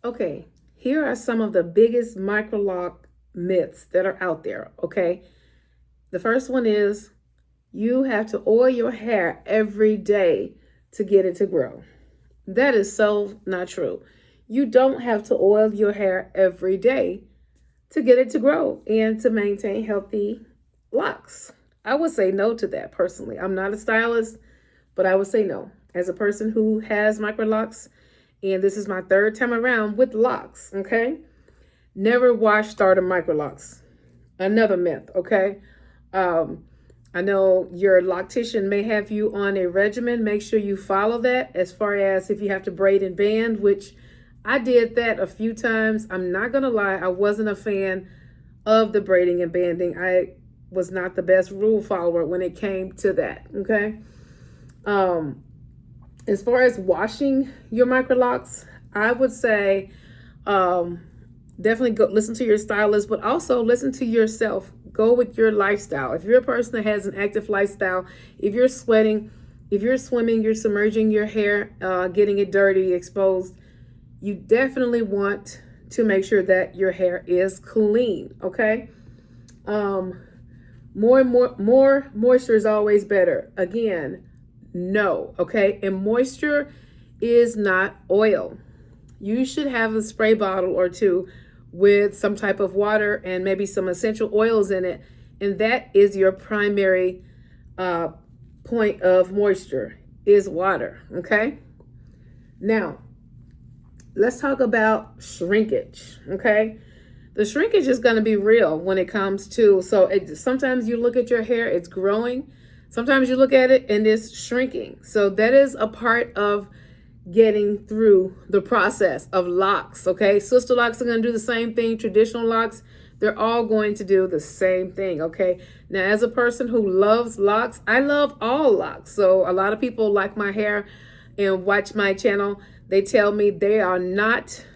Okay, here are some of the biggest microlock myths that are out there. Okay, the first one is you have to oil your hair every day to get it to grow. That is so not true. You don't have to oil your hair every day to get it to grow and to maintain healthy locks. I would say no to that personally. I'm not a stylist, but I would say no. As a person who has microlocks, and this is my third time around with locks, okay? Never wash starter microlocks. Another myth, okay? Um, I know your loctician may have you on a regimen. Make sure you follow that as far as if you have to braid and band, which I did that a few times. I'm not going to lie, I wasn't a fan of the braiding and banding. I was not the best rule follower when it came to that, okay? Um, as far as washing your microlocks, I would say definitely go listen to your stylist, but also listen to yourself. Go with your lifestyle. If you're a person that has an active lifestyle, if you're sweating, if you're swimming, you're submerging your hair, getting it dirty, exposed, you definitely want to make sure that your hair is clean. Okay. More moisture is always better. Again, no. Okay. And moisture is not oil. You should have a spray bottle or two with some type of water and maybe some essential oils in it. And that is your primary point of moisture is water. Okay. Now, let's talk about shrinkage. Okay. The shrinkage is going to be real when it comes to, sometimes you look at your hair, it's growing. Sometimes you look at it and it's shrinking. So that is a part of getting through the process of locks. Okay, sister locks are going to do the same thing. Traditional locks, they're all going to do the same thing. Okay, now as a person who loves locks, I love all locks. So a lot of people like my hair and watch my channel. They tell me they are not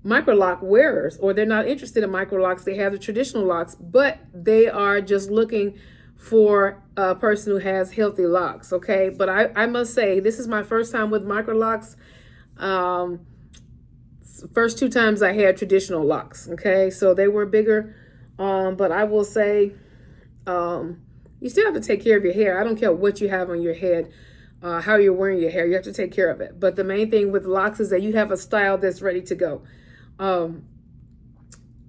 microlock wearers, or they're not interested in microlocks. They have the traditional locks, but they are just looking for a person who has healthy locks. Okay, but I must say this is my first time with microlocks. First two times I had traditional locks. Okay, so they were bigger, but I will say you still have to take care of your hair. I don't care what you have on your head, how you're wearing your hair, you have to take care of it. But the main thing with locks is that you have a style that's ready to go.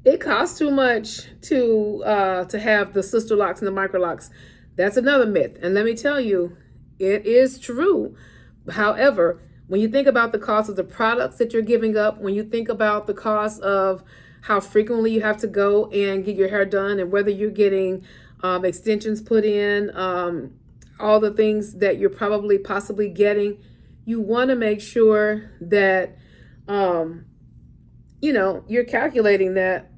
It costs too much to have the sister locks and the micro locks. That's another myth. And let me tell you, it is true. However, when you think about the cost of the products that you're giving up, when you think about the cost of how frequently you have to go and get your hair done, and whether you're getting extensions put in, all the things that you're probably possibly getting, you want to make sure that you're calculating that,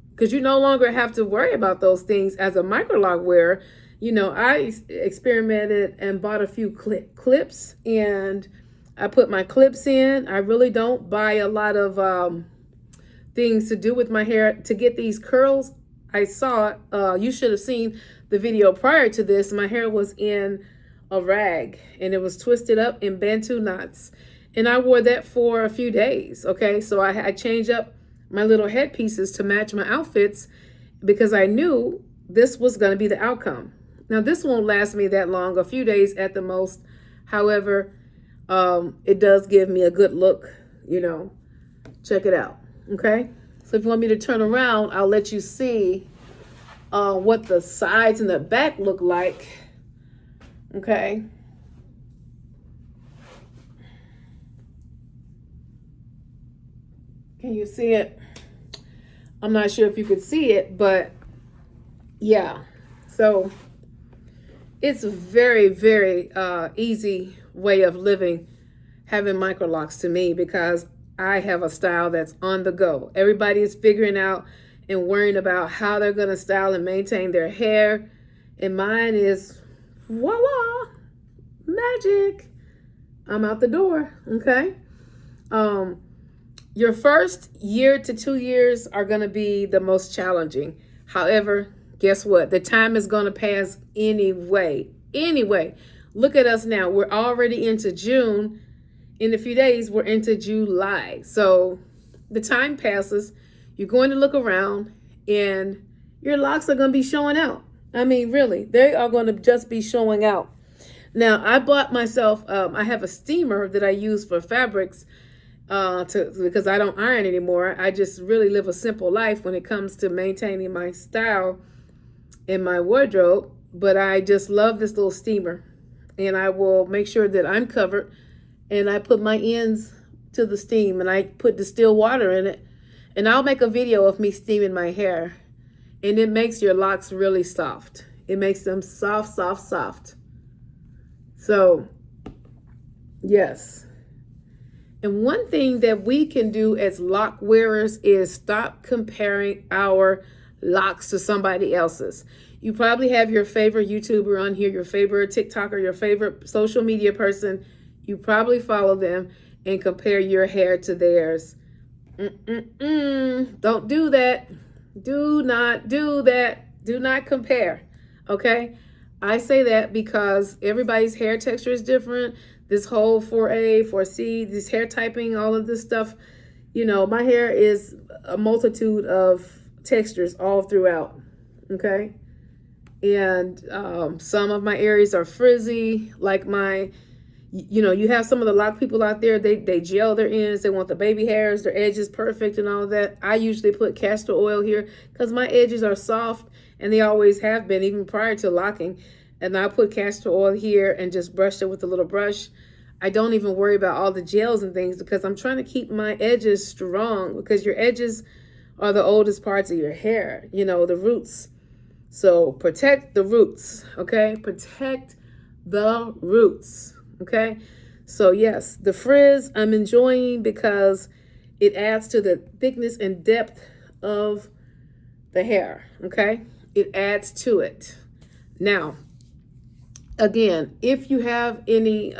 because you no longer have to worry about those things as a microlock wearer. I experimented and bought a few clips, and I put my clips in. I really don't buy a lot of things to do with my hair to get these curls. I saw, you should have seen the video prior to this. My hair was in a rag and it was twisted up in Bantu knots. And I wore that for a few days. Okay, so I changed up my little headpieces to match my outfits because I knew this was going to be the outcome. Now, this won't last me that long, a few days at the most. However, it does give me a good look, check it out. Okay, so if you want me to turn around, I'll let you see what the sides and the back look like. Okay. Can you see it? I'm not sure if you could see it, but yeah. So it's a very, very easy way of living, having microlocks to me, because I have a style that's on the go. Everybody is figuring out and worrying about how they're going to style and maintain their hair. And mine is voila, magic. I'm out the door. Okay. Your first year to 2 years are going to be the most challenging. However, guess what? The time is going to pass anyway. Look at us now. We're already into June in a few days, we're into July. So the time passes, you're going to look around, and your locks are going to be showing out. I mean, really, they are going to just be showing out. Now, I bought myself, I have a steamer that I use for fabrics because I don't iron anymore. I just really live a simple life when it comes to maintaining my style in my wardrobe. But I just love this little steamer, and I will make sure that I'm covered, and I put my ends to the steam, and I put distilled water in it, and I'll make a video of me steaming my hair, and it makes your locks really soft. It makes them soft, soft, soft. So, yes. And one thing that we can do as lock wearers is stop comparing our locks to somebody else's. You probably have your favorite YouTuber on here, your favorite TikToker, your favorite social media person. You probably follow them and compare your hair to theirs. Don't do that. Do not do that. Do not compare. Okay? I say that because everybody's hair texture is different. This whole 4A, 4C, this hair typing, all of this stuff, you know, my hair is a multitude of textures all throughout, okay? And some of my areas are frizzy, like my, you know, you have some of the lock people out there, they gel their ends, they want the baby hairs, their edges perfect and all of that. I usually put castor oil here because my edges are soft, and they always have been, even prior to locking. And I put castor oil here and just brush it with a little brush. I don't even worry about all the gels and things because I'm trying to keep my edges strong, because your edges are the oldest parts of your hair, you know, the roots. So protect the roots, okay? Protect the roots, okay? So yes, the frizz I'm enjoying because it adds to the thickness and depth of the hair, okay? It adds to it. Now, again, if you have any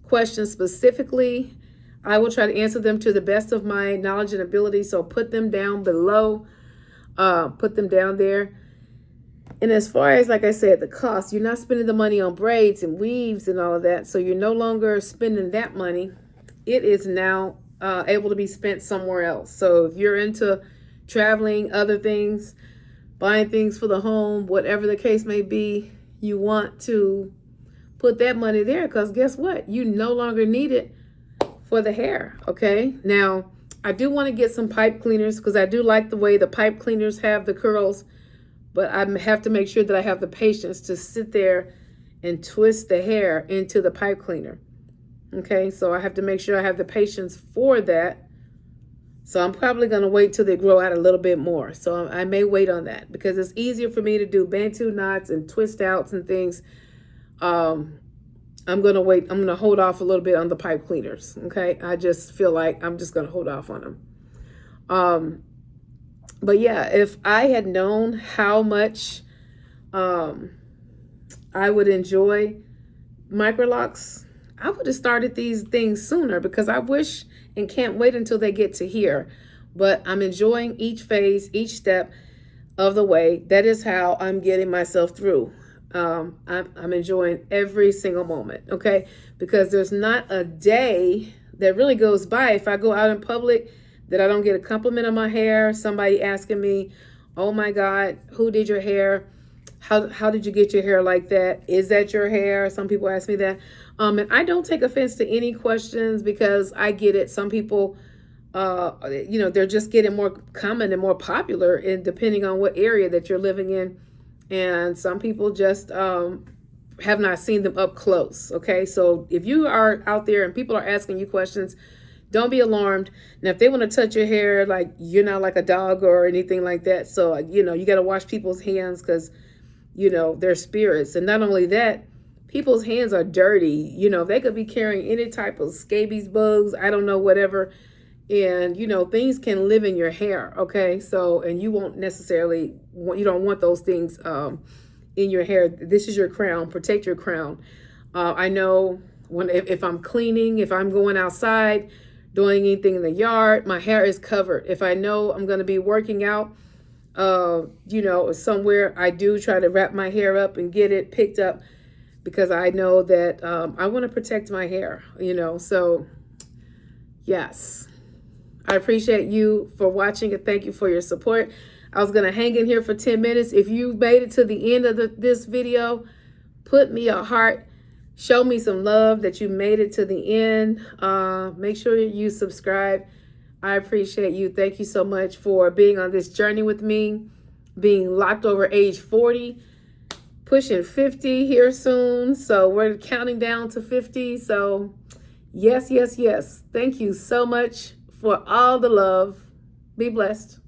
questions specifically, I will try to answer them to the best of my knowledge and ability. So put them down below, put them down there. And as far as, like I said, the cost, you're not spending the money on braids and weaves and all of that. So you're no longer spending that money. It is now able to be spent somewhere else. So if you're into traveling, other things, buying things for the home, whatever the case may be, you want to put that money there, because guess what? You no longer need it for the hair, okay? Now, I do want to get some pipe cleaners because I do like the way the pipe cleaners have the curls, but I have to make sure that I have the patience to sit there and twist the hair into the pipe cleaner, okay? So I have to make sure I have the patience for that. So I'm probably going to wait till they grow out a little bit more. So I may wait on that because it's easier for me to do Bantu knots and twist outs and things. I'm going to wait. I'm going to hold off a little bit on the pipe cleaners. Okay. I just feel like I'm just going to hold off on them. But yeah, if I had known how much I would enjoy Microlocs, I would have started these things sooner, because I wish and can't wait until they get to here. But I'm enjoying each phase, each step of the way. That is how I'm getting myself through. I'm enjoying every single moment, okay? Because there's not a day that really goes by if I go out in public that I don't get a compliment on my hair, somebody asking me, oh my God, who did your hair? How did you get your hair like that? Is that your hair? Some people ask me that. And I don't take offense to any questions, because I get it. Some people, you know, they're just getting more common and more popular, and depending on what area that you're living in. And some people just have not seen them up close. Okay, so if you are out there and people are asking you questions, don't be alarmed. Now, if they want to touch your hair, like, you're not like a dog or anything like that. So, you know, you got to wash people's hands, because, you know, they're spirits. And not only that, people's hands are dirty. You know, they could be carrying any type of scabies, bugs, I don't know, whatever. And, you know, things can live in your hair. Okay. So, and you won't necessarily you don't want those things in your hair. This is your crown. Protect your crown. I know if I'm cleaning, if I'm going outside, doing anything in the yard, my hair is covered. If I know I'm going to be working out, you know, somewhere, I do try to wrap my hair up and get it picked up, because I know that I want to protect my hair, so yes. I appreciate you for watching and thank you for your support. I was going to hang in here for 10 minutes. If you made it to the end of this video, put me a heart. Show me some love that you made it to the end. Make sure you subscribe. I appreciate you. Thank you so much for being on this journey with me, being locked over age 40, pushing 50 here soon. So we're counting down to 50. So yes, yes, yes. Thank you so much for all the love. Be blessed.